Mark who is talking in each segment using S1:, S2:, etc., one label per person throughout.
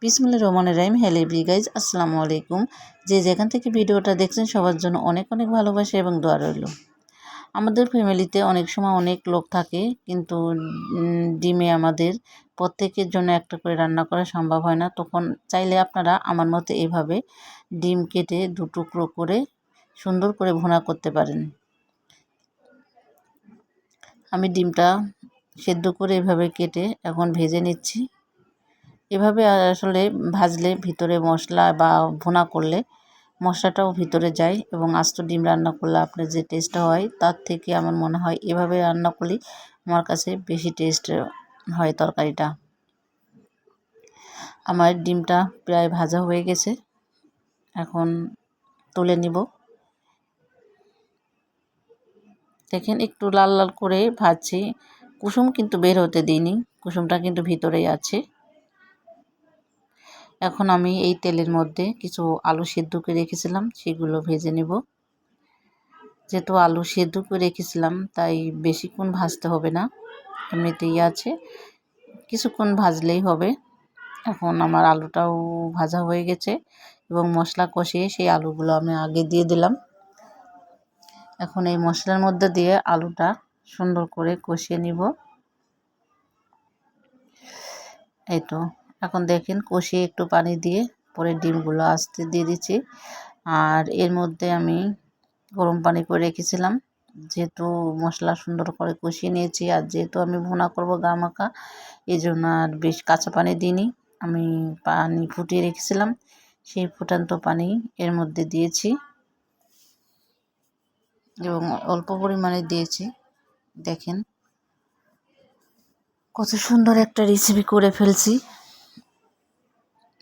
S1: বিসমিল্লাহির রহমানির রহিম। Hello guys, আসসালামু আলাইকুম। যে যেখান থেকে ভিডিওটা দেখছেন সবার জন্য অনেক অনেক ভালোবাসা এবং দোয়া রইল। আমাদের ফ্যামিলিতে অনেক সময় অনেক লোক থাকে, কিন্তু ডিমে আমাদের প্রত্যেকের জন্য একটা করে রান্না করা সম্ভব হয় না। তখন চাইলে আপনারা আমার মতো এভাবে ডিম কেটে দু টুকরো করে সুন্দর করে ভুনা করতে পারেন। আমি ডিমটা সেদ্ধ করে এভাবে কেটে এখন ভেজে নিচ্ছি। এভাবে আসলে ভাজলে ভিতরে মশলা বা ভুনা করলে মশলাটাও ভিতরে যায় এবং আস্ত ডিম রান্না করলে আপনার যে টেস্টটা হয় তার থেকে আমার মনে হয় এভাবে রান্না করলেই আমার কাছে বেশি টেস্ট হয় তরকারিটা। আমার ডিমটা প্রায় ভাজা হয়ে গেছে, এখন তুলে নিব। দেখেন একটু লাল লাল করে ভাজছি, কুসুম কিন্তু বের হতে দিইনি, কুসুমটা কিন্তু ভিতরেই আছে। এখন আমি এই তেলের মধ্যে কিছু আলু সেদ্ধ করে রেখেছিলাম, সেগুলো ভেজে নেব। যেহেতু আলু সেদ্ধ করে রেখেছিলাম তাই বেশিক্ষণ ভাজতে হবে না, এমনিতেই আছে, কিছুক্ষণ ভাজলেই হবে। এখন আমার আলুটাও ভাজা হয়ে গেছে এবং মশলা কষিয়ে সেই আলুগুলো আমি আগে দিয়ে দিলাম। এখন এই মশলার মধ্যে দিয়ে আলুটা সুন্দর করে কষিয়ে নিব। এই তো এখন দেখেন কষিয়ে একটু পানি দিয়ে পরে ডিমগুলো আস্তে দিয়ে দিচ্ছি। আর এর মধ্যে আমি গরম পানি করে রেখেছিলাম, যেহেতু মশলা সুন্দর করে কষিয়ে নিয়েছি আর যেহেতু আমি ভুনা করব গা মাখা, এই জন্য আর বেশ কাঁচা পানি দিইনি, আমি পানি ফুটিয়ে রেখেছিলাম, সেই ফুটান্ত পানি এর মধ্যে দিয়েছি এবং অল্প পরিমাণে দিয়েছি। দেখেন কত সুন্দর একটা রেসিপি করে ফেলছি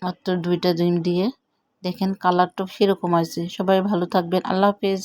S1: মাত্র 2টা ডিম দিয়ে। দেখেন কালারটা সেরকম আছে। সবাই ভালো থাকবেন, আল্লাহ হাফেজ।